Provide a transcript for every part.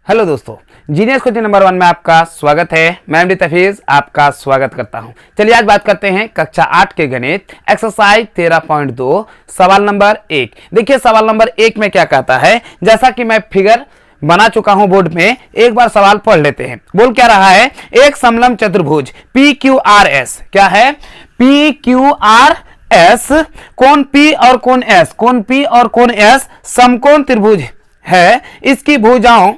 Hello दोस्तों, genius coaching number 1 में आपका स्वागत है। मैं एमडी तफीज आपका स्वागत करता हूं। चलिए आज बात करते हैं कक्षा 8 के गणित एक्सरसाइज 13.2 सवाल नंबर 1। देखिए सवाल नंबर 1 में क्या कहता है, जैसा कि मैं फिगर बना चुका हूं बोर्ड में, एक बार सवाल पढ़ लेते हैं। बोल क्या रहा है, एक समलंब चतुर्भुज PQRS, क्या है PQRS, कोण P और कोण S, कोण P और कोण S समकोण त्रिभुज है। इसकी भुजाओं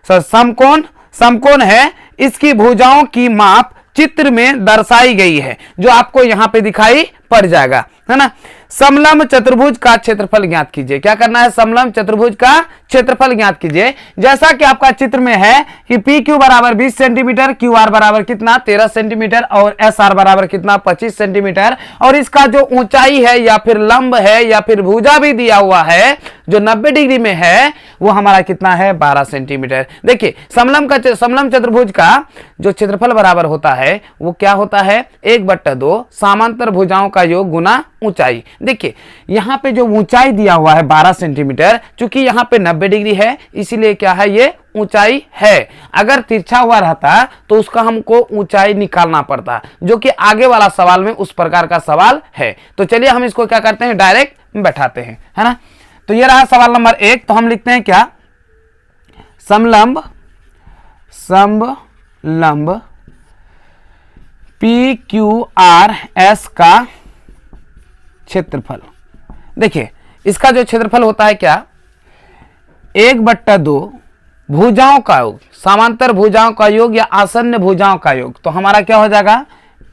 समकोण है, इसकी भुजाओं की माप चित्र में दर्शाई गई है, जो आपको यहां पे दिखाई पड़ जाएगा, है ना। समलंब चतुर्भुज का क्षेत्रफल ज्ञात कीजिए। क्या करना है, समलंब चतुर्भुज का क्षेत्रफल ज्ञात कीजिए। जैसा कि आपका चित्र में है कि PQ बराबर 20 सेंटीमीटर, QR बराबर कितना 13 सेंटीमीटर और SR बराबर कितना 25 सेंटीमीटर, और इसका जो ऊंचाई है या फिर लंब है या फिर भुजा भी दिया हुआ है जो 90 डिग्री में है, वो हमारा कितना है 12 सेंटीमीटर। देखिए समलंब चतुर्भुज का जो क्षेत्रफल बराबर होता है वो क्या होता है 1/2 समांतर भुजाओं का योग गुना ऊंचाई। देखिए यहां पे जो ऊंचाई दिया हुआ है 12 सेंटीमीटर, चूंकि यहां पे 90 डिग्री है इसीलिए क्या है ये ऊंचाई है। अगर तिरछा हुआ रहता तो उसका हमको ऊंचाई निकालना पड़ता, जो कि आगे वाला सवाल में उस प्रकार का सवाल है। तो चलिए हम इसको क्या करते हैं, डायरेक्ट बैठाते हैं, है ना। तो ये रहा सवाल नंबर 1। तो हम लिखते हैं क्या, समलंब PQRS का क्षेत्रफल। देखिए इसका जो क्षेत्रफल होता है क्या 1/2 भुजाओं का योग, समांतर भुजाओं का योग या आसन्न भुजाओं का योग। तो हमारा क्या हो जाएगा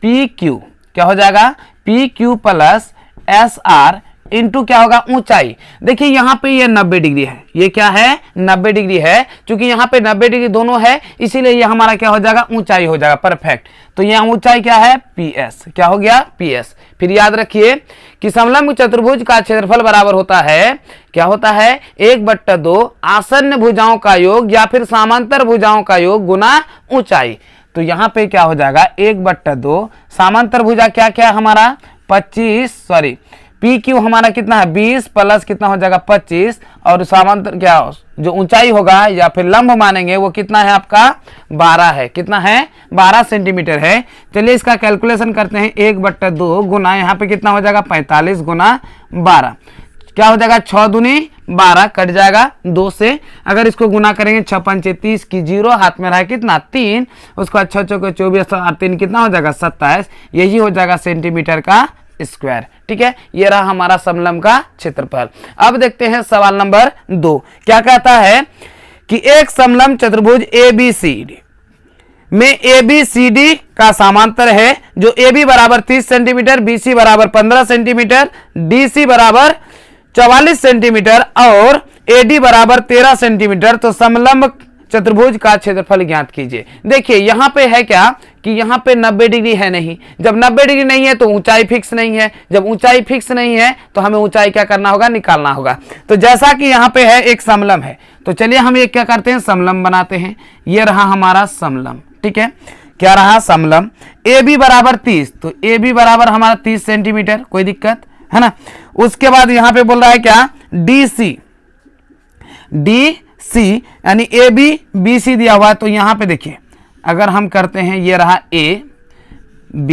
PQ, क्या हो जाएगा PQ प्लस SR इंटू क्या होगा ऊंचाई। देखिए यहाँ पे ये 90 डिग्री है, ये क्या है 90 डिग्री है। क्योंकि यहाँ पे 90 डिग्री दोनों है इसीलिए ये हमारा क्या हो जाएगा ऊंचाई हो जाएगा। परफेक्ट। तो यहाँ ऊंचाई क्या है PS, क्या हो गया PS। फिर याद रखिए कि समलंब चतुर्भुज का क्षेत्रफल बराबर होता है, क्या होता है 1/2 आसन्न भुजाओं का योग या फिर समांतर भुजाओं का योग गुना ऊंचाई। तो यहाँ पे क्या हो जाएगा 1/2 समांतर भुजा क्या क्या हमारा 25, सॉरी PQ हमारा कितना है 20 प्लस कितना हो जाएगा 25, और समांतर क्या जो ऊंचाई होगा या फिर लंब मानेंगे वो कितना है आपका 12 है। कितना है 12 सेंटीमीटर है। चलिए इसका कैलकुलेशन करते हैं। 1/2 गुना यहाँ पे कितना हो जाएगा 45 गुना 12, क्या हो जाएगा 6 दूनी 12 कट जाएगा 2 से। अगर इसको गुना करेंगे 6 पंचे 30 की 0 हाथ में रहा है कितना 3, उसके बाद 6 चौके 24 और 3 कितना हो जाएगा 27, यही हो जाएगा सेंटीमीटर का स्क्वायर। ठीक है, ये रहा हमारा समलंब का क्षेत्रफल। अब देखते हैं सवाल नंबर 2 क्या कहता है कि एक समलंब चतुर्भुज ABCD में ABCD का समांतर है, जो AB बराबर 30 सेंटीमीटर, BC बराबर 15 सेंटीमीटर, DC बराबर 44 सेंटीमीटर और AD बराबर 13 सेंटीमीटर। तो समलंब चतुर्भुज का क्षेत्रफल ज्ञात कीजिए। देखिए यहां पे है क्या कि यहां पे 90 डिग्री है नहीं। जब 90 डिग्री नहीं है तो ऊंचाई फिक्स नहीं है। जब ऊंचाई फिक्स नहीं है तो हमें ऊंचाई क्या करना होगा, निकालना होगा। तो जैसा कि यहां पे है एक समलंब है, तो चलिए हम एक क्या करते हैं समलंब बनाते हैं। ये रहा हमारा समलंब, ठीक है। क्या रहा समलंब AB बराबर 30, तो AB बराबर हमारा 30 सेंटीमीटर, कोई दिक्कत है ना। उसके बाद यहां पे बोल रहा है क्या DC यानी AB BC दिया हुआ है। तो यहां पे देखिए अगर हम करते हैं, ये रहा A B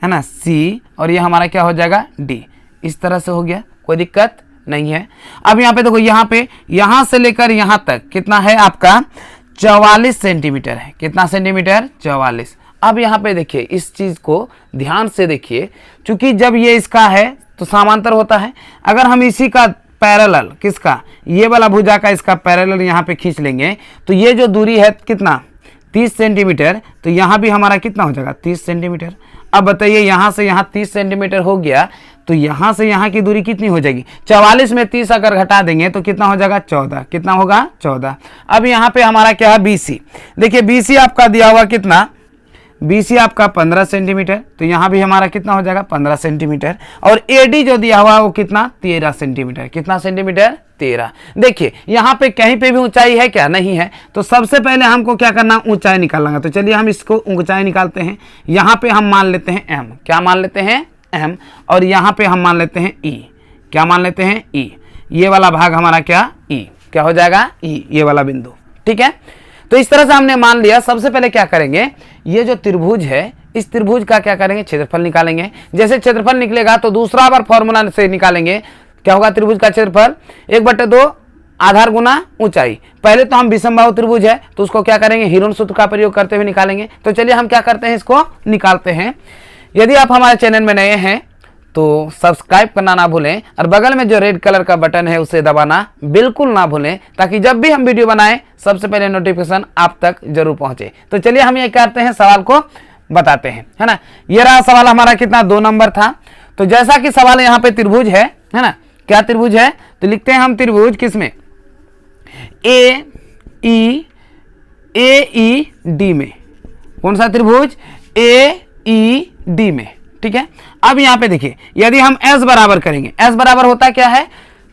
है ना C, और ये हमारा क्या हो जाएगा D। इस तरह से हो गया, कोई दिक्कत नहीं है। अब यहाँ पे देखो, यहाँ पे यहां से लेकर यहां तक कितना है आपका 44 सेंटीमीटर है। कितना सेंटीमीटर 44। अब यहाँ पे देखिए इस चीज को ध्यान से देखिए, क्योंकि जब ये इसका है तो समांतर होता है। अगर हम इसी का पैरेलल, किसका ये वाला भुजा का इसका पैरेलल यहाँ पे खींच लेंगे तो ये जो दूरी है कितना 30 सेंटीमीटर, तो यहाँ भी हमारा कितना हो जाएगा 30 सेंटीमीटर। अब बताइए यहाँ से यहाँ 30 सेंटीमीटर हो गया, तो यहाँ से यहाँ की दूरी कितनी हो जाएगी 44 में 30 अगर घटा देंगे तो कितना हो जाएगा 14। कितना होगा 14। अब यहाँ पे हमारा क्या है BC। देखिए BC आपका दिया हुआ कितना, BC आपका 15 सेंटीमीटर, तो यहाँ भी हमारा कितना हो जाएगा 15 सेंटीमीटर। और AD जो दिया हुआ है वो कितना 13 सेंटीमीटर। कितना सेंटीमीटर 13। देखिए यहाँ पे कहीं पे भी ऊंचाई है क्या, नहीं है। तो सबसे पहले हमको क्या करना, ऊंचाई निकालना। तो चलिए हम इसको ऊंचाई निकालते हैं। यहाँ पे हम मान लेते हैं M, क्या मान लेते हैं M, और यहाँ पे हम मान लेते हैं E, क्या मान लेते हैं E। ये वाला भाग हमारा क्या E, क्या हो जाएगा E, ये वाला बिंदु। ठीक है। तो इस तरह से हमने मान लिया। सबसे पहले क्या करेंगे, ये जो त्रिभुज है इस त्रिभुज का क्या करेंगे, क्षेत्रफल निकालेंगे। जैसे क्षेत्रफल निकलेगा तो दूसरा बार फॉर्मूला से निकालेंगे, क्या होगा, त्रिभुज का क्षेत्रफल 1/2 आधार गुना ऊंचाई। पहले तो हम विषमबाहु त्रिभुज है तो उसको क्या करेंगे, हीरोन सूत्र का प्रयोग करते हुए निकालेंगे। तो चलिए हम क्या करते हैं, इसको निकालते हैं। यदि आप हमारे चैनल में नए हैं तो सब्सक्राइब करना ना भूलें और बगल में जो रेड कलर का बटन है उसे दबाना बिल्कुल ना भूलें, ताकि जब भी हम वीडियो बनाएं सबसे पहले नोटिफिकेशन आप तक जरूर पहुंचे। तो चलिए हम ये करते हैं, सवाल को बताते हैं, है ना। ये रहा सवाल हमारा, कितना, 2 नंबर था। तो जैसा कि सवाल यहाँ पे त्रिभुज है ना, क्या त्रिभुज है, तो लिखते हैं हम त्रिभुज किसमें, ए ई डी में। कौन सा त्रिभुज, ए ई डी में, ठीक है। अब यहाँ पे देखिए, यदि हम S बराबर करेंगे, S बराबर होता क्या है,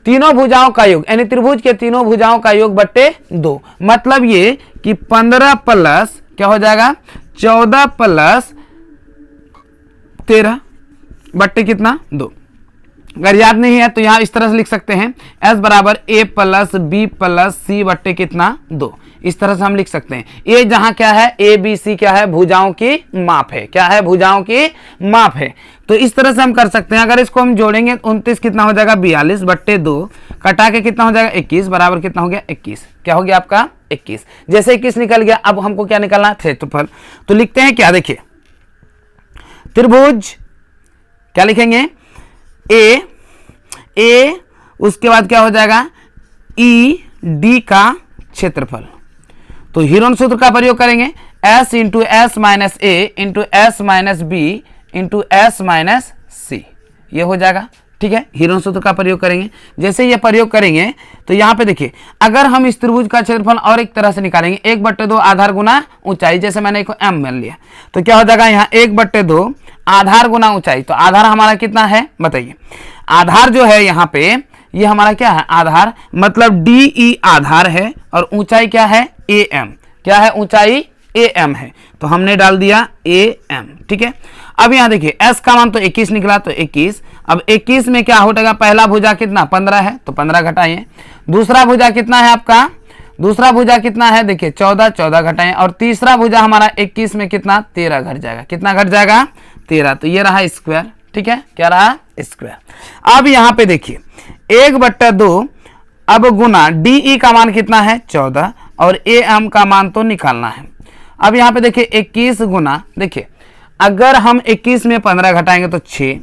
तीनों भुजाओं का योग, यानी त्रिभुज के तीनों भुजाओं का योग बट्टे 2। मतलब ये कि 15 प्लस क्या हो जाएगा, 14 प्लस 13 बट्टे कितना, 2। अगर याद नहीं है तो यहाँ इस तरह से लिख सकते हैं, S बराबर A plus B plus C बट्टे कितना, 2। इस तरह से हम लिख सकते हैं। ये जहां क्या है, A B C क्या है, भुजाओं की माप है, क्या है, भुजाओं की माप है। तो इस तरह से हम कर सकते हैं। अगर इसको हम जोड़ेंगे 29 कितना हो जाएगा, 42 बट्टे 2 कटा के कितना हो जाएगा, 21 बराबर कितना हो गया, 21। क्या हो गया आपका, 21। जैसे 21 निकल गया, अब हमको क्या निकालना है, क्षेत्रफल। तो लिखते हैं क्या, देखिए त्रिभुज क्या लिखेंगे, ए उसके बाद क्या हो जाएगा, ई डी का क्षेत्रफल। तो हीरोन सूत्र का प्रयोग करेंगे, S into S minus A into S minus B into S minus C, ये हो जाएगा, ठीक है। हीरोन सूत्र का प्रयोग करेंगे। जैसे ये प्रयोग करेंगे तो यहाँ पे देखिए, अगर हम इस त्रिभुज का क्षेत्रफल और एक तरह से निकालेंगे, 1/2 आधार गुना ऊंचाई, जैसे मैंने एक m मान लिया, तो क्या हो जाएगा, यहाँ 1/2 आधार गुना ऊंचाई। तो आधार हमारा कितना है, बताइए। आधार जो है यहाँ पे, ये हमारा क्या है, आधार, मतलब DE आधार है और ऊंचाई क्या है, AM, क्या है, ऊंचाई AM है। तो हमने डाल दिया AM, ठीक है। अब यहाँ देखिए S का मान तो 21 निकला, तो 21। अब 21 में क्या हो जाएगा, पहला भुजा कितना, 15 है, तो 15 घटाइए। दूसरा भुजा कितना है आपका, दूसरा भुजा कितना है, देखिए 14 घटाएं। और तीसरा भुजा हमारा 21 में कितना, 13 घट जाएगा, कितना घट जाएगा, 13। तो ये रहा स्क्वायर, ठीक है, क्या रहा, स्क्वायर। अब यहाँ पे देखिए 1/2, अब गुना DE का मान कितना है, 14, और AM का मान तो निकालना है। अब यहाँ पे देखिए 21 गुना, देखिए अगर हम 21 में 15 घटाएंगे तो 6,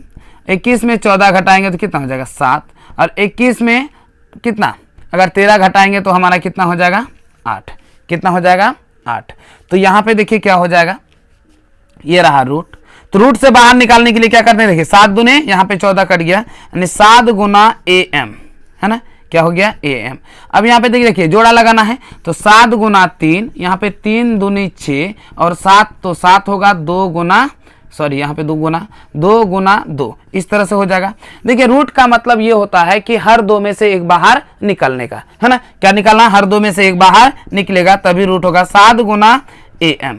21 में 14 घटाएंगे तो कितना हो जाएगा, 7, और 21 में कितना, अगर 13 घटाएंगे तो हमारा कितना हो जाएगा, 8। कितना हो जाएगा, 8। तो यहाँ पे देखिए क्या हो जाएगा, ये रहा रूट। तो रूट से बाहर निकालने के लिए क्या करते हैं, देखिए 7 दूने, यहाँ पे 14 कट गया, यानी 7 गुना AM, है ना, क्या हो गया, AM। अब यहाँ पे देखिए जोड़ा लगाना है, तो 7 गुना 3, यहाँ पे 3 दूनी 6, और 7 तो 7 होगा, 2 गुना, सॉरी यहाँ पे 2 गुना 2, इस तरह से हो जाएगा। देखिए रूट का मतलब ये होता है कि हर 2 में से एक बाहर निकलने का, है ना, क्या निकालना, हर 2 में से एक बाहर निकलेगा तभी रूट होगा। 7 गुना AM।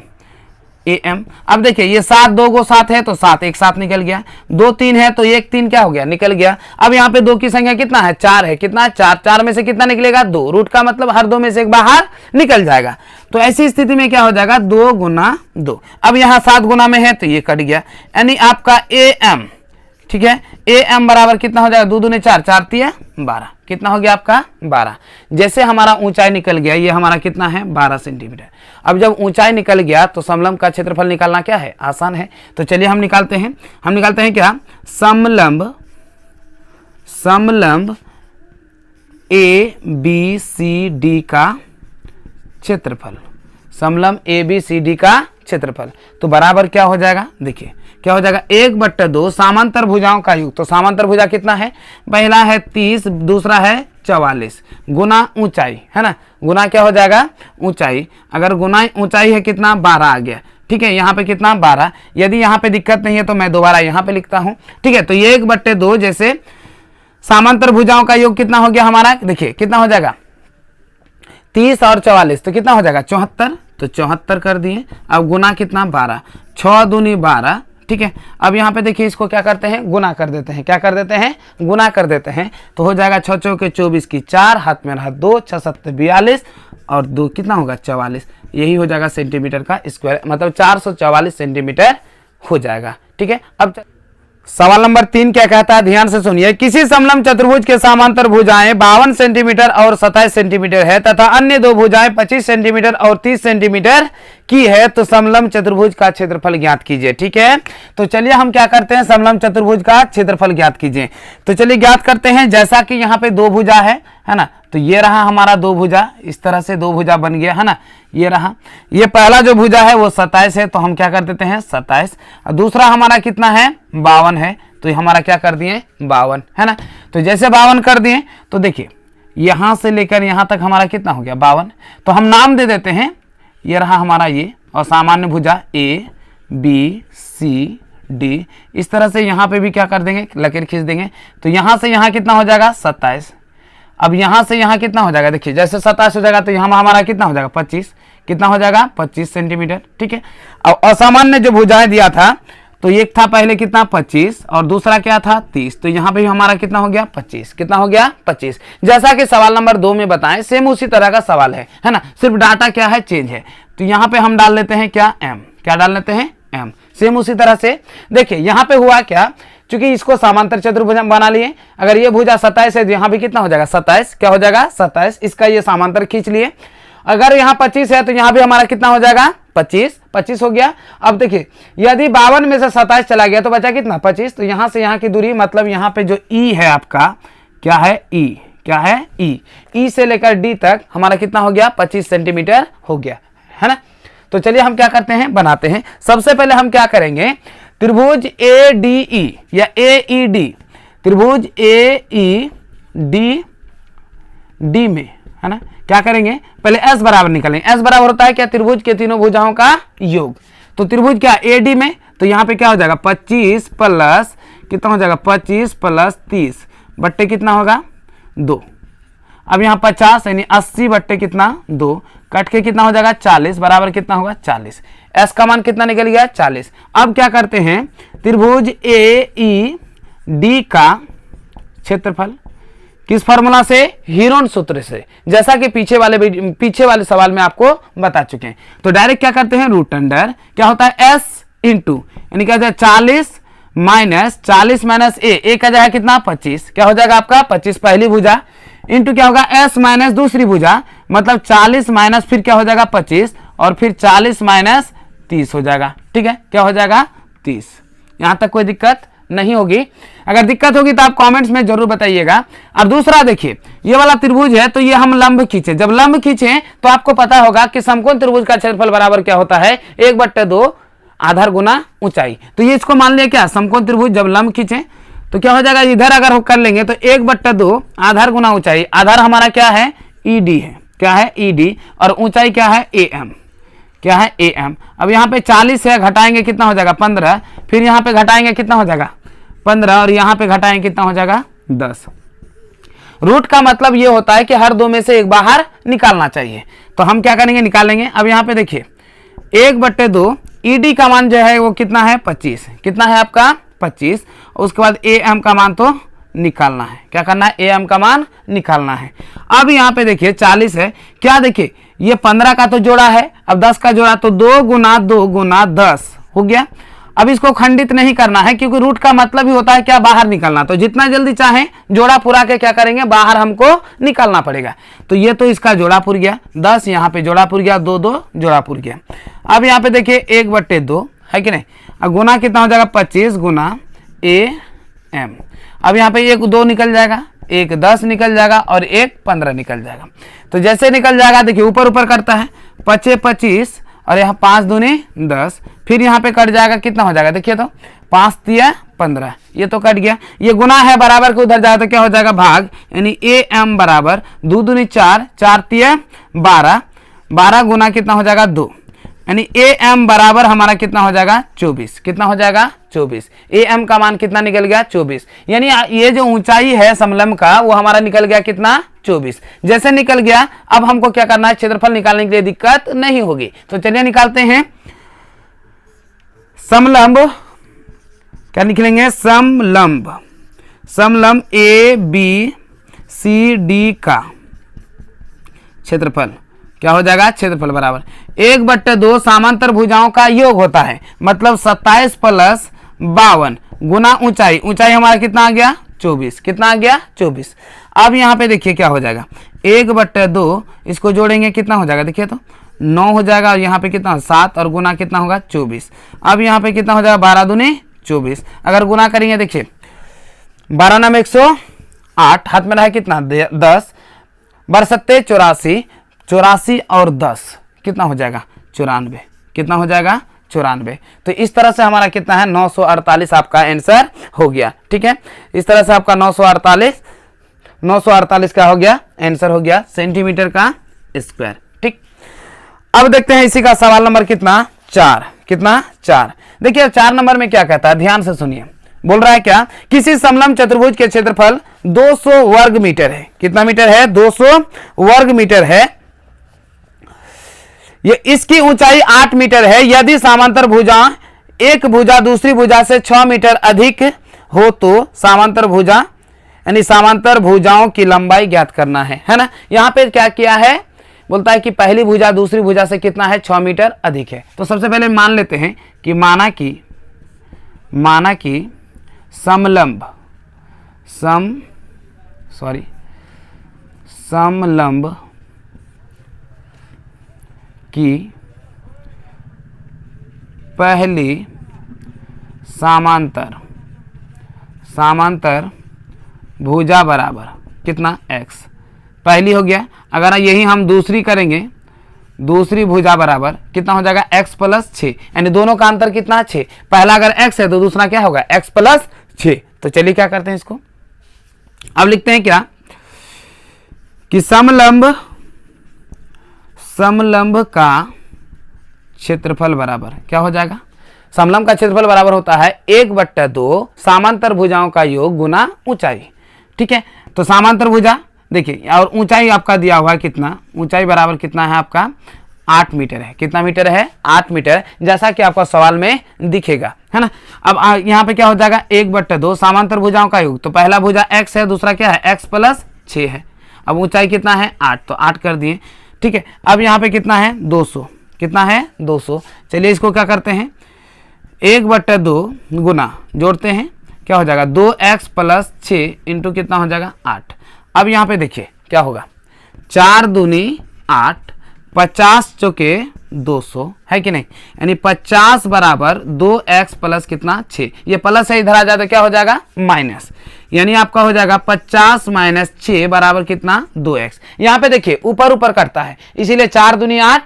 अब देखिए ये 7 2 को 7 है तो 7 एक साथ निकल गया, 2 3 है तो 1 3 क्या हो गया, निकल गया। अब यहाँ पे 2 की संख्या कितना है, 4 है, कितना, 4 में से कितना निकलेगा, 2। रूट का मतलब हर 2 में से एक बाहर निकल जाएगा। तो ऐसी स्थिति में क्या हो जाएगा, 2 गुना 2। अब यहाँ 7 गुना में है तो ये कट गया, यानी आपका AM, ठीक है, AM बराबर कितना हो जाएगा, 2 दूने 4, 4 तिया 12, कितना हो गया आपका, 12। जैसे हमारा ऊंचाई निकल गया, ये हमारा कितना है, 12 सेंटीमीटर। अब जब ऊंचाई निकल गया तो समलंब का क्षेत्रफल निकालना क्या है, आसान है। तो चलिए हम निकालते हैं क्या, समलंब ABCD का क्षेत्रफल, समलंब ABCD का क्षेत्रफल। तो बराबर क्या हो जाएगा, देखिए क्या हो जाएगा, 1/2 समांतर भुजाओं का योग। तो समांतर भुजा कितना है, पहला है 30, दूसरा है 44, गुना ऊंचाई, है ना, गुना क्या हो जाएगा, ऊंचाई। अगर गुना ऊंचाई है कितना, 12 आ गया, ठीक है, यहाँ पे कितना, 12। यदि यहाँ पे दिक्कत नहीं है तो मैं दोबारा यहाँ पे लिखता हूँ, ठीक है। तो ये 1/2, जैसे समांतर भुजाओं का योग कितना हो गया हमारा, देखिए कितना हो जाएगा, 30 और 44, तो कितना हो जाएगा, 74। तो 74 कर दिए। अब गुना कितना, 12, 6 दूनी 12, ठीक है। अब यहाँ पे देखिए इसको क्या करते हैं, गुना कर देते हैं। क्या कर देते हैं, गुना कर देते हैं। तो हो जाएगा 6 चौके 24 की 4, हाथ में रहा 2, 6 7 42 और 2 कितना होगा 44। यही हो जाएगा सेंटीमीटर का स्क्वायर, मतलब 444 सेंटीमीटर हो जाएगा। ठीक है। अब सवाल नंबर 3 क्या कहता है, ध्यान से सुनिए। किसी समलंब चतुर्भुज के समांतर भुजाएं 52 सेंटीमीटर और 27 सेंटीमीटर है तथा अन्य दो भुजाएं 25 सेंटीमीटर और 30 सेंटीमीटर की है, तो समलंब चतुर्भुज का क्षेत्रफल ज्ञात कीजिए। ठीक है। तो चलिए हम क्या करते हैं, समलंब चतुर्भुज का क्षेत्रफल ज्ञात कीजिए। तो चलिए ज्ञात करते हैं। जैसा कि यहाँ पे दो भुजा है ना, तो ये रहा हमारा दो भुजा, इस तरह से दो भुजा बन गया है ना, ये रहा। ये पहला जो भुजा है वो 27 है, तो हम क्या कर देते हैं 27। और दूसरा हमारा कितना है 52 है, तो हमारा क्या कर दिए 52 है ना। तो जैसे 52 कर दिए तो देखिए यहाँ से लेकर यहाँ तक हमारा कितना हो गया 52। तो हम नाम दे देते हैं, ये रहा हमारा ये, और सामान्य भुजा A B C D। इस तरह से यहाँ पे भी क्या कर देंगे, लकीर खींच देंगे। तो यहाँ से यहाँ कितना हो जाएगा 27। अब यहाँ से यहाँ कितना हो जाएगा, देखिए जैसे 27 हो जाएगा तो यहाँ हमारा कितना हो जाएगा 25। कितना हो जाएगा 25 सेंटीमीटर। ठीक है। अब असामान्य जो भुजाएं दिया था, तो एक था पहले कितना 25 और दूसरा क्या था 30, तो यहाँ पे हमारा कितना हो गया 25। कितना हो गया 25। जैसा कि सवाल नंबर 2 में बताएं, सेम उसी तरह का सवाल है ना, सिर्फ डाटा क्या है चेंज है। तो यहाँ पे हम डाल लेते हैं क्या m, क्या डाल लेते हैं m। सेम उसी तरह से देखिए यहाँ पे हुआ क्या, चूंकि इसको समांतर चतुर्भुज बना लिए, अगर ये भुजा 27 है तो यहाँ भी कितना हो जाएगा 27। क्या हो जाएगा 27, इसका ये समांतर खींच लिए। अगर यहाँ 25 है तो यहाँ भी हमारा कितना हो जाएगा 25 हो गया। अब देखिए यदि 52 में से 27 चला गया तो बचा कितना 25। तो यहाँ से यहाँ की दूरी, मतलब यहाँ पे जो ई है आपका, क्या है ई, क्या है ई से लेकर डी तक हमारा कितना हो गया 25 सेंटीमीटर हो गया है ना। तो चलिए हम क्या करते हैं, बनाते हैं। सबसे पहले हम क्या करेंगे, त्रिभुज ADE या AED, त्रिभुज AED में है ना, क्या करेंगे पहले S बराबर निकालेंगे। S बराबर होता है क्या, त्रिभुज के तीनों भुजाओं का योग। तो त्रिभुज क्या AD में, तो यहाँ पे क्या हो जाएगा 25 प्लस कितना हो जाएगा 25 प्लस 30 बट्टे कितना होगा 2। अब यहाँ 50 यानी 80 बट्टे कितना 2, कट के कितना हो जाएगा 40 बराबर कितना होगा 40। S का मान कितना निकल गया 40। अब क्या करते हैं, त्रिभुज AED का क्षेत्रफल किस फॉर्मूला से, हीरोन सूत्र से, जैसा कि पीछे वाले सवाल में आपको बता चुके हैं। तो डायरेक्ट क्या करते हैं, रूट अंडर क्या होता है S इंटू, यानी क्या होता है 40 माइनस ए का जाएगा कितना 25। क्या हो जाएगा आपका 25 पहली भुजा, इंटू क्या होगा S माइनस दूसरी भुजा, मतलब 40 माइनस फिर क्या हो जाएगा 25 और फिर 40 माइनस 30 हो जाएगा। ठीक है, क्या हो जाएगा 30। यहां तक कोई दिक्कत नहीं होगी। अगर दिक्कत होगी तो आप कमेंट्स में जरूर बताइएगा। अब दूसरा देखिए, ये वाला त्रिभुज है तो ये हम लंब खींचे, जब लंब खींचे तो आपको पता होगा कि समकोण त्रिभुज का क्षेत्रफल बराबर क्या होता है 1/2 आधार गुना ऊंचाई। तो ये इसको मान लिया क्या, समकोण त्रिभुज जब लंब खींचे तो क्या हो जाएगा, इधर अगर कर लेंगे तो 1/2 आधार गुना ऊंचाई। आधार हमारा क्या है ED है, क्या है ED, और ऊंचाई क्या है AM, क्या है AM। अब यहाँ पे 40 है, घटाएंगे कितना हो जाएगा 15, फिर यहाँ पे घटाएंगे कितना हो जाएगा 15 और यहाँ पे घटाएंगे कितना हो जाएगा 10। रूट का मतलब ये होता है कि हर दो में से एक बाहर निकालना चाहिए। तो हम क्या करेंगे, निकालेंगे। अब यहाँ पे देखिए 1/2 ED का मान जो है वो कितना है 25, कितना है आपका 25। उसके बाद AM का मान तो निकालना है, क्या करना है AM का मान निकालना है। अब यहाँ पे देखिए 40 है, क्या देखिए ये 15 का तो जोड़ा है, अब 10 का जोड़ा, तो 2 गुना 10 हो गया। अब इसको खंडित नहीं करना है क्योंकि रूट का मतलब ही होता है क्या, बाहर निकालना। तो जितना जल्दी चाहे जोड़ा पूरा के क्या करेंगे, बाहर हमको निकालना पड़ेगा। तो ये तो इसका जोड़ा पुर गया 10, यहाँ पे जोड़ा पुर गया 2 जोड़ा पुर गया। अब यहाँ पे देखिए 1/2 है कि नहीं, अब गुना कितना हो जाएगा 25 गुना AM। अब यहाँ पे 1 2 निकल जाएगा, 1 10 निकल जाएगा और 1 15 निकल जाएगा। तो जैसे निकल जाएगा देखिए ऊपर ऊपर करता है 25 और यहाँ 5 दूनी 10, फिर यहाँ पे कट जाएगा कितना हो जाएगा, देखिए तो 5 तिया 15, ये तो कट गया। ये गुना है बराबर के उधर जाएगा तो क्या हो जाएगा भाग, यानी AM बराबर 2 दूनी 4, 4 तिया 12, 12 गुना कितना हो जाएगा 2, यानी AM बराबर हमारा कितना हो जाएगा 24। कितना हो जाएगा 24। AM का मान कितना निकल गया 24। यानी ये जो ऊंचाई है समलंब का वो हमारा निकल गया कितना 24। जैसे निकल गया अब हमको क्या करना है, क्षेत्रफल निकालने के लिए दिक्कत नहीं होगी। तो चलिए निकालते हैं। समलंब क्या लिखेंगे, समलंब, समलंब ए बी सी डी का क्षेत्रफल क्या हो जाएगा, क्षेत्रफल बराबर 1/2 समांतर भुजाओं का योग होता है, मतलब 27 प्लस 52 गुना ऊंचाई, ऊंचाई हमारा कितना आ गया 24, कितना आ गया 24। अब यहाँ पे देखिए क्या हो जाएगा, 1/2 इसको जोड़ेंगे कितना हो जाएगा, देखिए तो 9 हो जाएगा, और यहाँ पे कितना 7 और गुना कितना होगा 24। अब यहाँ पे कितना हो जाएगा 12 दूनी 24, अगर गुना करेंगे देखिए 12 नाम 108, हाथ में रहा कितना 10, 12 84, 84 और 10 कितना हो जाएगा 94, कितना हो जाएगा 94। तो इस तरह से हमारा कितना है 948 आपका आंसर हो गया। ठीक है, इस तरह से आपका 948 का हो गया आंसर हो गया सेंटीमीटर का स्क्वायर। ठीक, अब देखते हैं इसी का सवाल नंबर कितना 4, कितना 4। देखिए 4 नंबर में क्या कहता है, ध्यान से सुनिए। बोल रहा है क्या, किसी समलंब चतुर्भुज के क्षेत्रफल 200 वर्ग मीटर है। कितना मीटर है 200 वर्ग मीटर है, ये इसकी ऊंचाई 8 मीटर है। यदि समांतर भुजा एक भुजा दूसरी भुजा से 6 मीटर अधिक हो तो समांतर भुजा यानी समांतर भुजाओं की लंबाई ज्ञात करना है ना। यहां पे क्या किया है, बोलता है कि पहली भुजा दूसरी भुजा से कितना है 6 मीटर अधिक है। तो सबसे पहले मान लेते हैं कि माना कि समलंब की पहली समांतर भुजा बराबर कितना x, पहली हो गया। अगर यही हम दूसरी करेंगे, दूसरी भुजा बराबर कितना हो जाएगा x प्लस 6, यानी दोनों का अंतर कितना 6। पहला अगर x है तो दूसरा क्या होगा x प्लस 6। तो चलिए क्या करते हैं इसको, अब लिखते हैं क्या कि समलंब का क्षेत्रफल बराबर क्या हो जाएगा, समलंब का क्षेत्रफल बराबर होता है 1/2 समांतर भुजाओं का योग गुना ऊंचाई। ठीक है, तो समांतर भुजा देखिए, और ऊंचाई आपका दिया हुआ है कितना, ऊंचाई बराबर कितना है आपका 8 मीटर है। कितना मीटर है 8 मीटर, जैसा कि आपका सवाल में दिखेगा, है ना। अब यहाँ पे क्या हो जाएगा 1/2 समांतर भुजाओं का योग, तो पहला भुजा x है, दूसरा क्या है x प्लस 6 है। अब ऊंचाई कितना है 8, तो 8 कर दिए। ठीक है, अब यहाँ पे कितना है 200, कितना है 200। चलिए इसको क्या करते हैं 1/2 गुना जोड़ते हैं, क्या हो जाएगा 2x प्लस 6 इंटू कितना हो जाएगा 8। अब यहाँ पे देखिए क्या होगा 4 दूनी 8, 50 चौके 200 है कि नहीं, यानी 50 बराबर 2x प्लस कितना 6, ये प्लस है इधर आ जाए तो क्या हो जाएगा माइनस, यानी आपका हो जाएगा 50 माइनस 6 बराबर कितना 2x। यहाँ पे देखिए ऊपर ऊपर कटता है, इसीलिए 4 दूनी 8,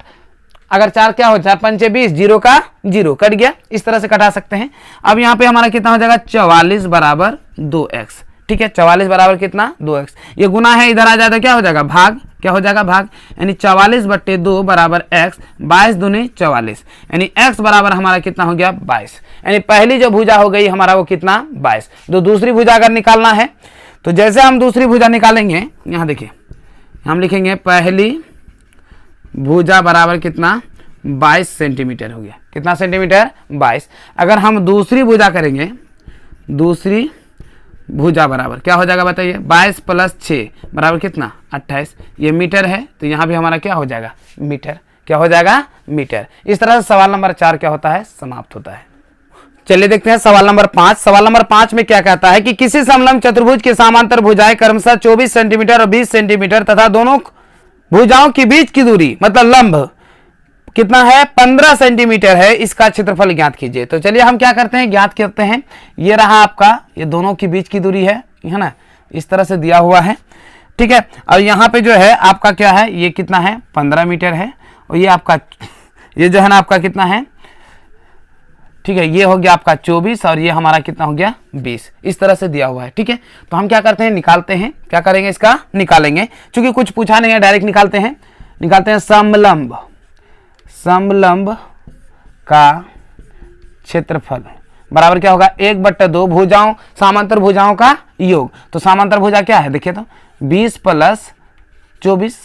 अगर 4 क्या हो जाए 5 20, 0 का 0 कट गया, इस तरह से कटा सकते हैं। अब यहाँ पे हमारा कितना हो जाएगा 44 बराबर 2x। ठीक है, 44 बराबर कितना 2x, ये गुना है इधर आ जाए तो क्या हो जाएगा भाग, क्या हो जाएगा भाग, यानी 44/2 बराबर x, 22 दूनी 44, यानी x बराबर हमारा कितना हो गया 22, यानी पहली जो भुजा हो गई हमारा वो कितना 22। तो दूसरी भुजा अगर निकालना है तो जैसे हम दूसरी भुजा निकालेंगे, यहाँ देखिए हम लिखेंगे पहली भुजा बराबर कितना 22 सेंटीमीटर हो गया। कितना सेंटीमीटर 22। अगर हम दूसरी भुजा करेंगे, दूसरी भुजा बराबर क्या हो जाएगा बताइए 22 प्लस 6 बराबर कितना 28, ये मीटर है तो यहाँ भी हमारा क्या हो जाएगा मीटर, क्या हो जाएगा मीटर। इस तरह से सवाल नंबर 4 क्या होता है समाप्त होता है। चलिए देखते हैं सवाल नंबर 5। सवाल नंबर 5 में क्या कहता है कि किसी समलंब चतुर्भुज के समांतर भुजाएं क्रमशः 24 सेंटीमीटर और 20 सेंटीमीटर तथा दोनों भुजाओं के बीच की दूरी मतलब लंब कितना है 15 सेंटीमीटर है, इसका क्षेत्रफल ज्ञात कीजिए। तो चलिए हम क्या करते हैं ज्ञात करते हैं, ये रहा आपका, ये दोनों के बीच की दूरी है ना, इस तरह से दिया हुआ है। ठीक है, और यहाँ पे जो है आपका क्या है, ये कितना है 15 मीटर है, और ये आपका ये जो है ना आपका कितना है, ठीक है, ये हो गया आपका 24 और ये हमारा कितना हो गया 20, इस तरह से दिया हुआ है। ठीक है, तो हम क्या करते हैं निकालते हैं, क्या करेंगे इसका निकालेंगे, क्योंकि कुछ पूछा नहीं है डायरेक्ट निकालते हैं समलंब का क्षेत्रफल बराबर क्या होगा 1/2 भुजाओं समांतर भुजाओं का योग। तो समांतर भुजा क्या है देखिए तो 20 प्लस 24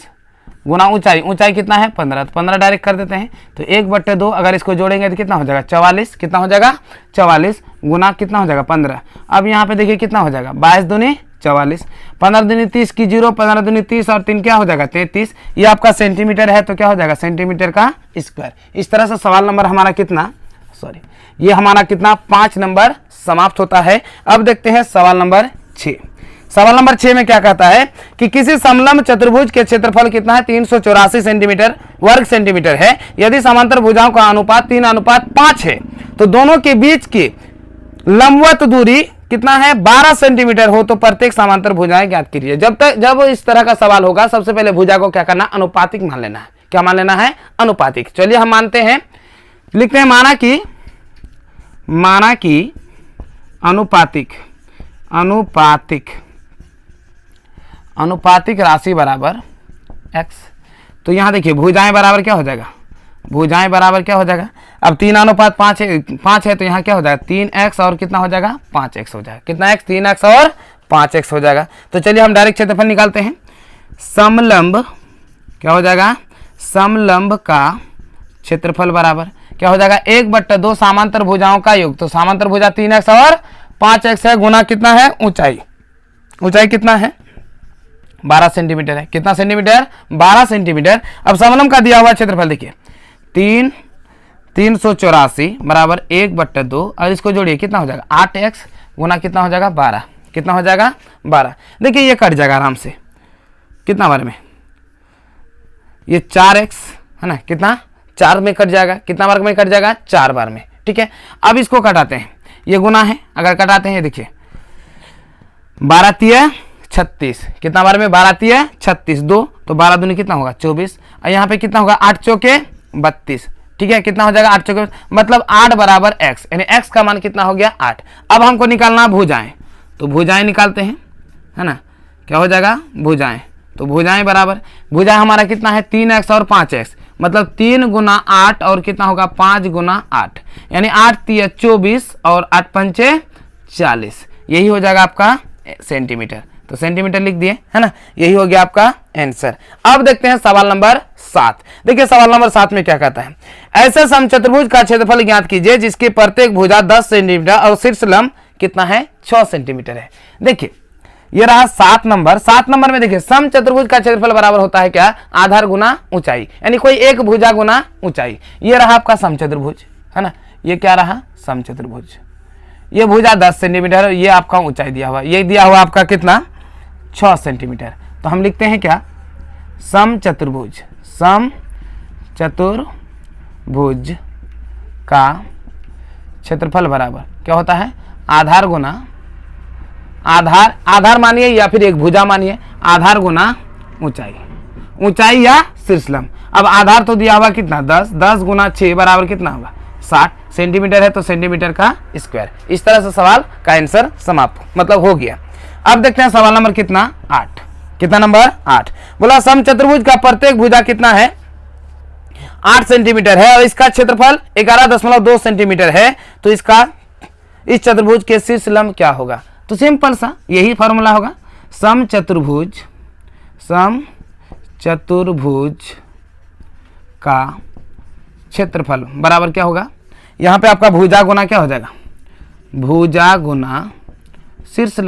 गुना ऊंचाई, ऊंचाई कितना है 15, तो 15 डायरेक्ट कर देते हैं। तो 1/2 अगर इसको जोड़ेंगे तो कितना हो जाएगा 44, कितना हो जाएगा 44 गुना कितना हो जाएगा 15। अब यहाँ पे देखिए कितना हो जाएगा 22 दूनी 44, 15 दूनी 30 की 0, 15 दूनी 30 और 3 क्या हो जाएगा 33। ये आपका सेंटीमीटर है तो क्या हो जाएगा सेंटीमीटर का स्क्वायर। इस तरह से सवाल नंबर हमारा कितना, सॉरी ये हमारा कितना 5 नंबर समाप्त होता है। अब देखते हैं सवाल नंबर 6। सवाल नंबर 6 में क्या कहता है कि किसी समलंब चतुर्भुज के क्षेत्रफल कितना है 384 सेंटीमीटर वर्ग सेंटीमीटर है। यदि समांतर भुजाओं का अनुपात 3:5 है तो दोनों के बीच की लंबवत दूरी कितना है 12 सेंटीमीटर हो तो प्रत्येक समांतर भुजाएं ज्ञात कीजिए। जब इस तरह का सवाल होगा सबसे पहले भुजा को क्या करना अनुपातिक मान लेना है। क्या मान लेना है अनुपातिक। चलिए हम मानते हैं, लिखते हैं माना कि अनुपातिक राशि बराबर x। तो यहां देखिए भुजाएं बराबर क्या हो जाएगा, भुजाएं बराबर क्या हो जाएगा, अब 3:5 है तो यहाँ क्या हो जाएगा 3x और कितना हो जाएगा 5x हो जाएगा। कितना x 3x और 5x हो जाएगा। तो चलिए हम डायरेक्ट क्षेत्रफल निकालते हैं। समलंब क्या हो जाएगा, समलंब का क्षेत्रफल बराबर क्या हो जाएगा 1/2 समांतर भुजाओं का योग। तो समांतर भुजा 3x और 5x है गुना कितना है ऊंचाई, ऊंचाई कितना है 12 सेंटीमीटर है। कितना सेंटीमीटर 12 सेंटीमीटर। अब समलंब का दिया हुआ क्षेत्रफल देखिए 384 बराबर 1/2 और इसको जोड़िए कितना हो जाएगा 8x गुना कितना हो जाएगा 12, कितना हो जाएगा 12। देखिए ये कट जाएगा आराम से, कितना बार में ये 4x है ना, कितना 4 में कट जाएगा, कितना बार में कट जाएगा 4 बार में। ठीक है, अब इसको कटाते हैं, ये गुना है, अगर कटाते हैं देखिए 12 36, कितना बार में 12 36 2 तो 12 दूनी कितना होगा 24 और यहाँ पे कितना होगा 8 चौके 32। ठीक है, कितना हो जाएगा 8 चौके मतलब 8 बराबर x, यानी x का मान कितना हो गया 8। अब हमको निकालना भुजाएं, तो भुजाएं निकालते हैं है ना। क्या हो जाएगा भुजाएं, तो भुजाएं बराबर भुजा हमारा कितना है 3x और 5x मतलब 3 गुना 8 और कितना होगा 5 गुना 8 यानी 8 3 24 और 8 पंचे 40। यही हो जाएगा आपका सेंटीमीटर। तो सेंटीमीटर लिख दिए है ना, यही हो गया आपका आंसर। अब देखते हैं सवाल नंबर 7। देखिए सवाल नंबर 7 में क्या कहता है, ऐसे समचतुर्भुज का क्षेत्रफल ज्ञात कीजिए जिसकी प्रत्येक भुजा 10 सेंटीमीटर और शीर्ष लंब कितना है 6 सेंटीमीटर है। देखिए ये रहा 7 नंबर। 7 नंबर में देखिए समचतुर्भुज का क्षेत्रफल बराबर होता है क्या आधार गुना ऊंचाई, यानी कोई एक भुजा गुना ऊंचाई। ये रहा आपका समचतुर्भुज है ना, ये क्या रहा समचतुर्भुज। ये भुजा 10 सेंटीमीटर और ये आपका ऊंचाई दिया हुआ, ये दिया हुआ आपका कितना 6 सेंटीमीटर। तो हम लिखते हैं क्या समचतुर्भुज, समचतुर्भुज का क्षेत्रफल बराबर क्या होता है आधार गुना आधार मानिए या फिर एक भुजा मानिए, आधार गुना ऊंचाई, ऊंचाई या शीर्षलंब। अब आधार तो दिया हुआ कितना 10 गुना 6 बराबर कितना होगा 60 सेंटीमीटर है तो सेंटीमीटर का स्क्वायर। इस तरह से सवाल का आंसर समाप्त मतलब हो गया। अब देखते हैं सवाल नंबर कितना 8, कितना नंबर 8। बोला समचतुर्भुज का प्रत्येक भुजा कितना है 8 सेंटीमीटर है और इसका क्षेत्रफल 11.2 सेंटीमीटर है। तो इसका इस चतुर्भुज के शीर्ष लंब क्या होगा। तो सिंपल सा यही फॉर्मूला होगा, समचतुर्भुज का क्षेत्रफल बराबर क्या होगा, यहाँ पे आपका भुजा गुना क्या हो जाएगा भुजा गुना शीर्ष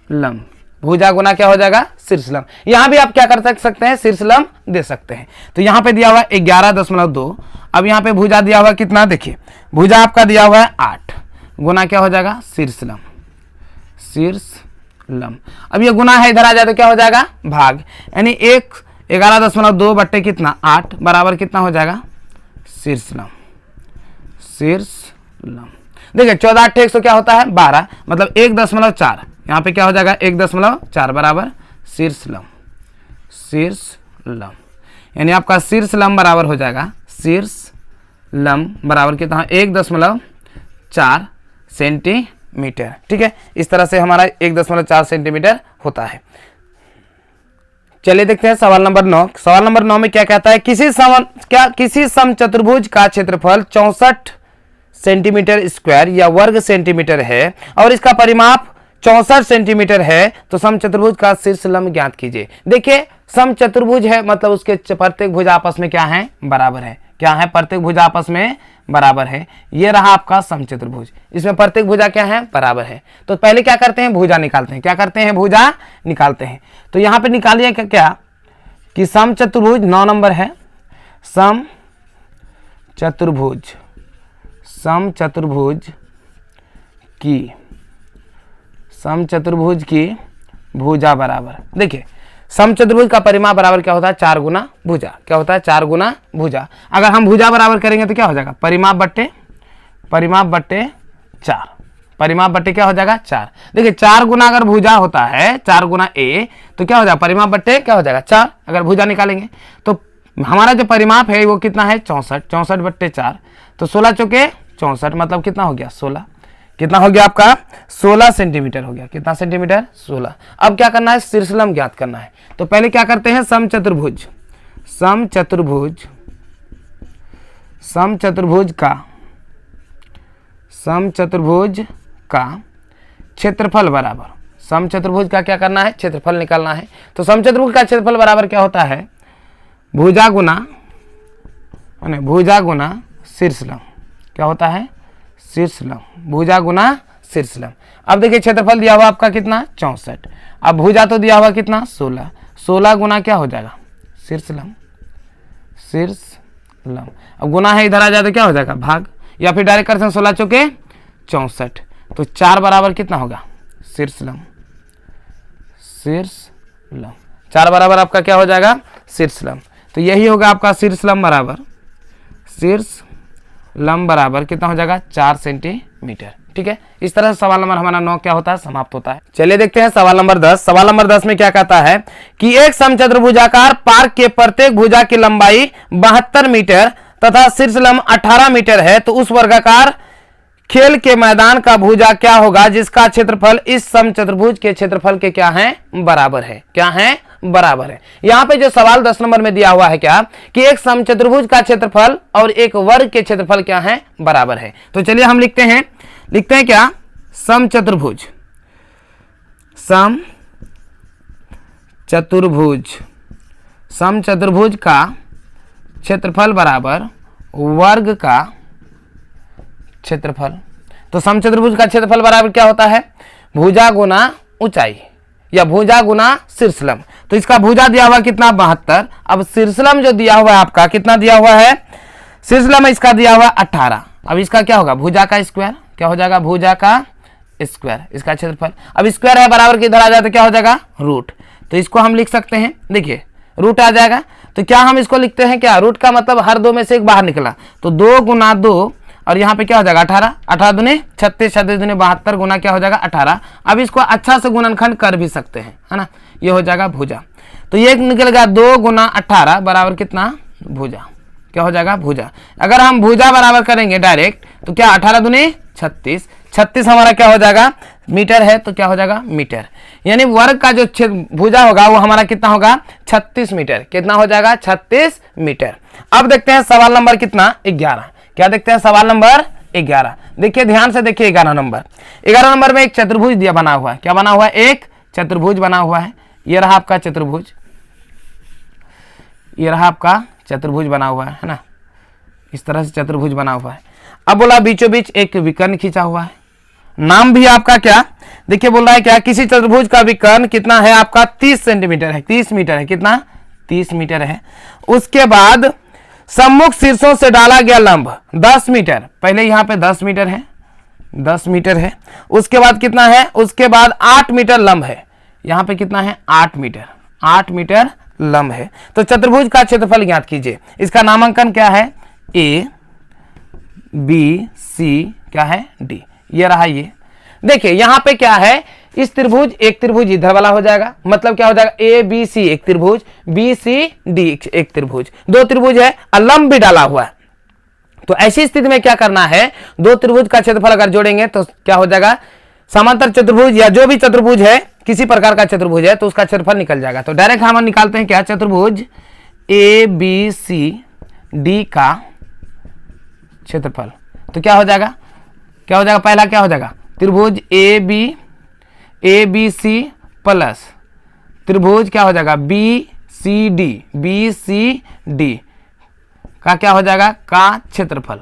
लंब, भुजा गुना क्या हो जाएगा शीर्ष लंब। यहाँ भी आप क्या कर सकते हैं शीर्ष लंब दे सकते हैं। तो यहाँ पे दिया हुआ 11.2, अब यहाँ पे भुजा दिया हुआ कितना देखिए भुजा आपका दिया हुआ है 8 गुना क्या हो जाएगा शीर्ष लंब। अब ये गुना है इधर आ जाए तो क्या हो जाएगा भाग, यानी 11.2 बट्टे कितना 8 बराबर कितना हो जाएगा शीर्ष लंब। देखिए 14 8 100 क्या होता है 12 मतलब 1.4, यहाँ पे क्या हो जाएगा 1.4 बराबर शीर्ष लंब, यानी आपका शीर्ष लंब बराबर हो जाएगा शीर्ष लंब बराबर कितना 1.4 सेंटीमीटर। ठीक है, इस तरह से हमारा 1.4 सेंटीमीटर होता है। चलिए देखते हैं सवाल नंबर 9। सवाल नंबर 9 में क्या कहता है, किसी समचतुर्भुज का क्षेत्रफल 64 सेंटीमीटर स्क्वायर या वर्ग सेंटीमीटर है और इसका परिमाप 64 सेंटीमीटर है तो समचतुर्भुज का शीर्ष लंब ज्ञात कीजिए। देखिए समचतुर्भुज है मतलब उसके प्रत्येक भुजा आपस में क्या है, बराबर है। क्या है, प्रत्येक भुजा आपस में बराबर है। ये रहा आपका समचतुर्भुज, इसमें प्रत्येक भुजा क्या है, बराबर है। तो पहले क्या करते हैं, भुजा निकालते हैं। क्या करते हैं, भुजा निकालते हैं। तो यहाँ पे निकालिए क्या कि समचतुर्भुज 9 नंबर है। समचतुर्भुज समचतुर्भुज की भुजा बराबर। देखिए समचतुर्भुज का परिमाप बराबर क्या होता है, 4 गुना भुजा। क्या होता है, 4 गुना भुजा। अगर हम भुजा बराबर करेंगे तो क्या हो जाएगा, परिमाप बट्टे 4। परिमाप बट्टे क्या हो जाएगा, 4। देखिए 4 गुना अगर भुजा होता है, 4 गुना a, तो क्या हो जाएगा, परिमाप बट्टे क्या हो जाएगा, 4। अगर भुजा निकालेंगे तो हमारा जो परिमाप है वो कितना है, 64। 64 बट्टे 4 तो 16 चौके 64, मतलब कितना हो गया, 16। कितना हो गया आपका, 16 सेंटीमीटर हो गया। कितना सेंटीमीटर, 16। अब क्या करना है, शीर्षलंब ज्ञात करना है। तो पहले क्या करते हैं, समचतुर्भुज का क्षेत्रफल बराबर। समचतुर्भुज का क्या करना है, क्षेत्रफल निकालना है। तो समचतुर्भुज का क्षेत्रफल बराबर क्या होता है, भुजा गुना शीर्षलंब। क्या होता है, शीर्षलंब। भुजा गुना शीर्षलंब। अब देखिए क्षेत्रफल दिया हुआ आपका कितना, 64। अब भुजा तो दिया हुआ कितना, 16। 16 गुना क्या हो जाएगा, शीर्षलंब। अब गुना है, इधर आ जाए तो क्या हो जाएगा, भाग, या फिर डायरेक्ट करते हैं 16 चौके 64। तो 4 बराबर कितना होगा, शीर्षलंब। 4 बराबर आपका क्या हो जाएगा, शीर्षलंब। तो यही होगा आपका शीर्षलंब बराबर कितना हो जाएगा, 4 सेंटीमीटर। ठीक है, इस तरह से सवाल नंबर हमारा 9 क्या होता है, समाप्त होता है। चलिए देखते हैं सवाल नंबर 10। सवाल नंबर 10 में क्या कहता है कि एक समचतुर्भुजाकार पार्क के प्रत्येक भुजा की लंबाई 72 मीटर तथा शीर्षलंब 18 मीटर है, तो उस वर्गाकार खेल के मैदान का भुजा क्या होगा जिसका क्षेत्रफल इस समचतुर्भुज के क्षेत्रफल के क्या है, बराबर है। क्या है, बराबर है। यहां पे जो सवाल 10 नंबर में दिया हुआ है क्या कि एक समचतुर्भुज का क्षेत्रफल और एक वर्ग के क्षेत्रफल क्या है, बराबर है। तो चलिए हम लिखते हैं क्या, समचतुर्भुज का क्षेत्रफल बराबर वर्ग का क्षेत्रफल। तो समचतुर्भुज का क्षेत्रफल बराबर क्या होता है, भुजा गुना ऊंचाई या भुजा गुना शीर्षलंब। तो इसका भुजा दिया हुआ कितना, 72। अब शीर्षलंब जो दिया हुआ है आपका कितना दिया हुआ है, शीर्षलंब इसका दिया हुआ 18। अब इसका क्या होगा, भुजा का स्क्वायर। क्या हो जाएगा, भुजा का स्क्वायर, इसका क्षेत्रफल। अब स्क्वायर है बराबर के इधर आ जाए तो क्या हो जाएगा, रूट। तो इसको हम लिख सकते हैं, देखिए रूट आ जाएगा। तो क्या हम इसको लिखते हैं, क्या रूट का मतलब हर 2 में से एक बाहर निकला, तो 2 गुना 2 और यहाँ पे क्या हो जाएगा, 18। 18 दूने 36, 36 दूने 72 गुना क्या हो जाएगा, 18। अब इसको अच्छा से गुणनखंड कर भी सकते हैं, है ना, ये हो जाएगा भुजा। तो ये निकल गया 2 गुना 18 बराबर कितना, भुजा। क्या हो जाएगा, भुजा। अगर हम भुजा बराबर करेंगे डायरेक्ट तो क्या, 18 दूने 36, 36 हमारा क्या हो जाएगा, मीटर है, तो क्या हो जाएगा, मीटर। यानी वर्ग का जो भुजा होगा वो हमारा कितना होगा, 36 मीटर। कितना हो जाएगा, 36 मीटर। अब देखते हैं सवाल नंबर कितना, 11। क्या देखते हैं, सवाल नंबर 11। देखिए ध्यान से देखिए 11 नंबर में एक चतुर्भुज दिया बना हुआ है। क्या बना हुआ है, एक चतुर्भुज बना हुआ है। ये रहा आपका चतुर्भुज, ये रहा आपका चतुर्भुज बना हुआ है ना, इस तरह से चतुर्भुज बना हुआ है। अब बोला बीचों बीच एक विकर्ण खींचा हुआ है। नाम भी आपका क्या, देखिए बोल रहा है क्या, किसी चतुर्भुज का विकर्ण कितना है आपका, 30 सेंटीमीटर है, 30 मीटर है। कितना, 30 मीटर है। उसके बाद सम्मुख शीर्षों से डाला गया लंब 10 मीटर। पहले यहाँ पे 10 मीटर है, 10 मीटर है। उसके बाद कितना है, उसके बाद 8 मीटर लंब है। यहाँ पे कितना है, 8 मीटर, 8 मीटर लंब है। तो चतुर्भुज का क्षेत्रफल ज्ञात कीजिए। इसका नामांकन क्या है, A B C क्या है, D। ये रहा। ये देखिए यहाँ पे क्या है, इस त्रिभुज, एक त्रिभुज इधर वाला हो जाएगा, मतलब क्या हो जाएगा, A B C एक त्रिभुज, B C D एक त्रिभुज, 2 त्रिभुज है, लंब भी डाला हुआ है। तो ऐसी स्थिति में क्या करना है, 2 त्रिभुज का क्षेत्रफल अगर जोड़ेंगे तो क्या हो जाएगा, समांतर चतुर्भुज या जो भी चतुर्भुज है, किसी प्रकार का चतुर्भुज है तो उसका क्षेत्रफल निकल जाएगा। तो डायरेक्ट हम निकालते हैं क्या, चतुर्भुज A B C D का क्षेत्रफल। तो क्या हो जाएगा, क्या हो जाएगा, पहला क्या हो जाएगा, त्रिभुज A B ABC प्लस त्रिभुज क्या हो जाएगा BCD का क्या हो जाएगा का क्षेत्रफल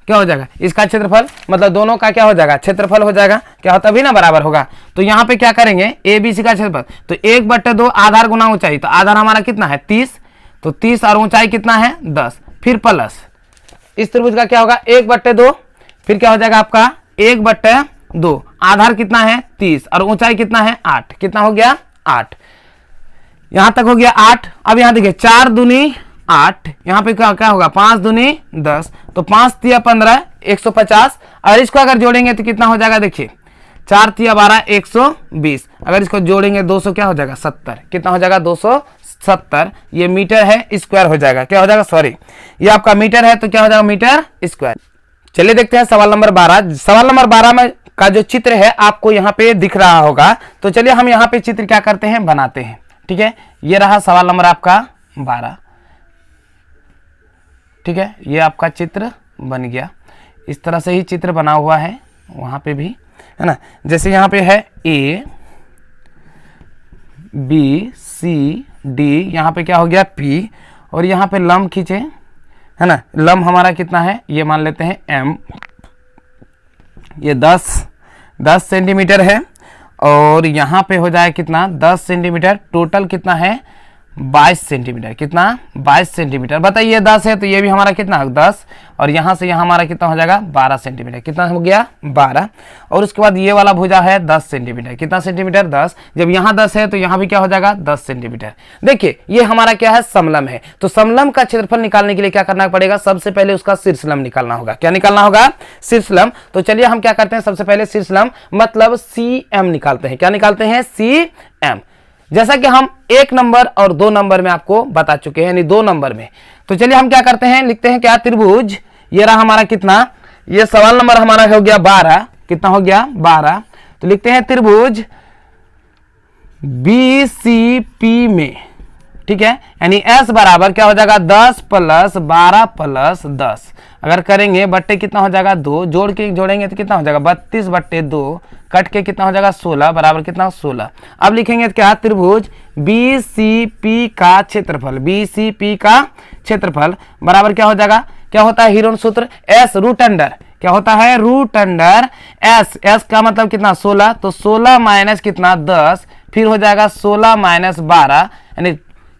क्या हो जाएगा, इसका क्षेत्रफल मतलब दोनों का क्या हो जाएगा क्षेत्रफल हो जाएगा, क्या होता भी ना बराबर होगा। तो यहाँ पे क्या करेंगे ABC का क्षेत्रफल, तो 1/2 आधार गुना ऊंचाई, तो आधार हमारा कितना है 30, तो 30 और ऊंचाई कितना है 10, फिर प्लस इस त्रिभुज का क्या होगा 1/2, फिर क्या हो जाएगा आपका 1/2, आधार कितना है 30 और ऊंचाई कितना है 8, कितना हो गया 8, यहां तक हो गया 8। अब यहां देखिए 4 दूनी 8, यहाँ पे क्या होगा 5 दूनी 10, तो 5 तिया 15 150, और इसको अगर जोड़ेंगे तो कितना हो जाएगा देखिए 4 तिया 12 120, अगर इसको जोड़ेंगे 200 क्या हो जाएगा 70, कितना हो जाएगा 270, ये मीटर है स्क्वायर हो जाएगा, क्या हो जाएगा सॉरी ये आपका मीटर है तो क्या हो जाएगा मीटर स्क्वायर। चलिए देखते हैं सवाल नंबर 12। सवाल नंबर 12 में का जो चित्र है आपको यहाँ पे दिख रहा होगा, तो चलिए हम यहाँ पे चित्र क्या करते हैं बनाते हैं, ठीक है। ये रहा सवाल नंबर आपका 12, ठीक है, ये आपका चित्र बन गया, इस तरह से ही चित्र बना हुआ है वहां पे भी है ना। जैसे यहाँ पे है A B C D, यहाँ पे क्या हो गया P, और यहाँ पे लंब खींचे है ना, लंब हमारा कितना है ये मान लेते हैं M, ये 10 सेंटीमीटर है, और यहाँ पे हो जाए कितना 10 सेंटीमीटर, टोटल कितना है 22 सेंटीमीटर, कितना 22 सेंटीमीटर। बताइए 10 है तो ये भी हमारा कितना 10, और यहाँ से यहाँ हमारा कितना हो जाएगा 12 सेंटीमीटर, कितना हो गया 12, और उसके बाद ये वाला भुजा है 10 सेंटीमीटर, कितना सेंटीमीटर 10, जब यहाँ 10 है तो यहाँ भी क्या हो जाएगा 10 सेंटीमीटर। देखिए ये हमारा क्या है समलंब है, तो समलंब का क्षेत्रफल निकालने के लिए क्या करना पड़ेगा, सबसे पहले उसका शीर्षलंब निकालना होगा। क्या निकालना होगा शीर्षलंब, तो चलिए हम क्या करते हैं सबसे पहले शीर्षलंब मतलब CM निकालते हैं। क्या निकालते हैं CM, जैसा कि हम 1 नंबर और 2 नंबर में आपको बता चुके हैं, यानी 2 नंबर में। तो चलिए हम क्या करते हैं लिखते हैं क्या त्रिभुज, ये रहा हमारा कितना, ये सवाल नंबर हमारा हो गया 12, कितना हो गया 12, तो लिखते हैं त्रिभुज BCP में, ठीक है, यानी S बराबर क्या हो जाएगा 10 प्लस 12 प्लस 10, अगर करेंगे बट्टे कितना हो जाएगा 2, जोड़ के जोड़ेंगे तो कितना हो जाएगा 32/2, कट के कितना हो जाएगा 16 बराबर कितना 16। अब लिखेंगे क्या त्रिभुज BCP का क्षेत्रफल, BCP का क्षेत्रफल बराबर क्या हो जाएगा, क्या होता है हीरोन सूत्र S रूट अंडर, क्या होता है रूट अंडर S का मतलब कितना 16, तो 16 माइनस कितना 10, फिर हो जाएगा 16 माइनस 12, यानी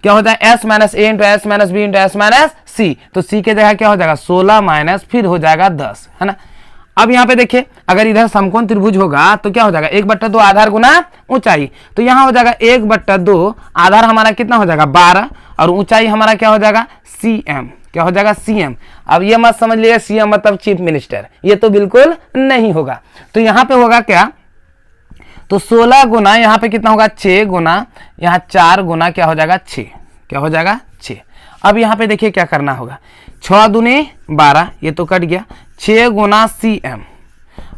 क्या हो जाएगा S minus A into S minus B into S minus C, तो C के जगह क्या हो जाएगा 16 माइनस फिर हो जाएगा 10, है ना। अब यहाँ पे देखिए अगर इधर समकोण त्रिभुज होगा तो क्या हो जाएगा 1/2 आधार गुना ऊंचाई, तो यहाँ हो जाएगा 1/2 आधार हमारा कितना हो जाएगा 12, और ऊंचाई हमारा क्या हो जाएगा CM, क्या हो जाएगा CM। अब ये मत समझ लीजिए CM मतलब चीफ मिनिस्टर, ये तो बिल्कुल नहीं होगा। तो यहाँ पे होगा क्या, तो 16 गुना यहाँ पे कितना होगा 6 गुना यहाँ 4 गुना क्या हो जाएगा 6, क्या हो जाएगा 6। अब यहाँ पे देखिए क्या करना होगा, 6 दूनी 12, ये तो कट गया, 6 गुना CM।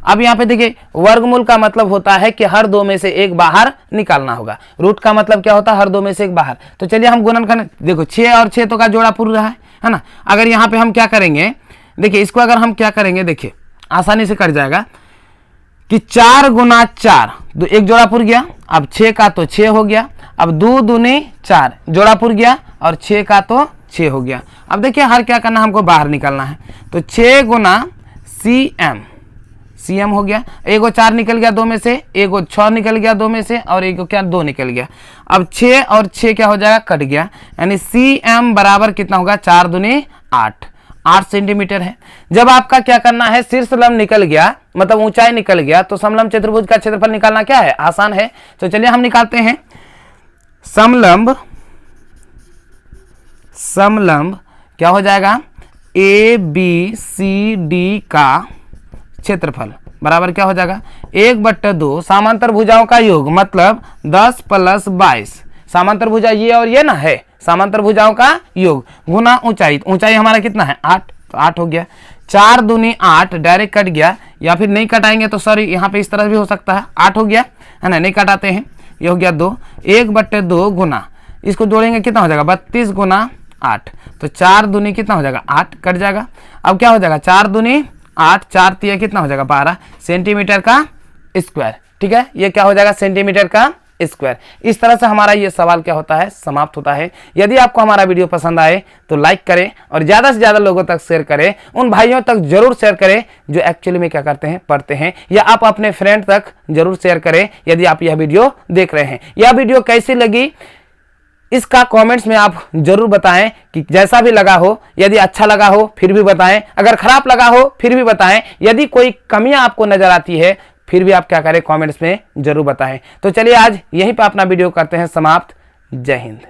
अब यहाँ पे देखिए वर्गमूल का मतलब होता है कि हर 2 में से एक बाहर निकालना होगा, रूट का मतलब क्या होता है हर 2 में से एक बाहर। तो चलिए हम गुणन करने, देखो 6 और 6 तो का जोड़ा पूरा रहा है ना। अगर यहाँ पे हम क्या करेंगे देखिए, इसको अगर हम क्या करेंगे देखिए आसानी से कट जाएगा कि 4 गुना 4, तो एक जोड़ा पुर गया, अब 6 का तो 6 हो गया, अब 2 दूनी 4 जोड़ा पुर गया, और 6 का तो 6 हो गया। अब देखिए हर क्या करना हमको बाहर निकालना है, तो 6 गुना CM हो गया, एगो 4 निकल गया 2 में से, एगो 6 निकल गया 2 में से, और एगो क्या 2 निकल गया। अब 6 और 6 क्या हो जाएगा कट गया, यानी CM बराबर कितना होगा 4 दूनी 8 सेंटीमीटर है। जब आपका क्या करना है शीर्षलंब निकल गया मतलब ऊंचाई निकल गया, तो समलंब चतुर्भुज का क्षेत्रफल निकालना क्या है आसान है। तो चलिए हम निकालते हैं समलंब क्या हो जाएगा ABCD का क्षेत्रफल बराबर क्या हो जाएगा 1/2 समांतर भुजाओं का योग मतलब 10 प्लस 22, समांतर भुजा ये और ये ना है, समांतर भुजाओं का योग गुना ऊंचाई, ऊंचाई हमारा कितना है 8, तो 8 हो गया, 4 दूनी 8 डायरेक्ट कट गया, या फिर नहीं कटाएंगे तो सॉरी यहाँ पे इस तरह भी हो सकता है 8 हो गया है ना, नहीं कटाते हैं, ये हो गया 2, 1/2 गुना इसको जोड़ेंगे कितना हो जाएगा 32 गुना 8, तो 4 दूनी कितना हो जाएगा 8 कट जाएगा। अब क्या हो जाएगा 4 दूनी 8, 4 तिया कितना हो जाएगा 12 सेंटीमीटर का स्क्वायर, ठीक है, ये क्या हो जाएगा सेंटीमीटर का स्क्वायर। इस तरह से हमारा ये सवाल क्या होता है समाप्त होता है। यदि आपको हमारा वीडियो पसंद आए तो लाइक करें और ज़्यादा से ज़्यादा लोगों तक शेयर करें, उन भाइयों तक जरूर शेयर करें जो एक्चुअली में क्या करते हैं पढ़ते हैं, या आप अपने फ्रेंड तक जरूर शेयर करें यदि आप यह वीडियो देख रहे हैं। यह वीडियो कैसी लगी इसका कमेंट्स में आप जरूर बताएं, कि जैसा भी लगा हो, यदि अच्छा लगा हो फिर भी बताएं, अगर खराब लगा हो फिर भी बताएं, यदि कोई कमियां आपको नजर आती है फिर भी आप क्या करें कमेंट्स में जरूर बताएं। तो चलिए आज यहीं पे अपना वीडियो करते हैं समाप्त। जय हिंद।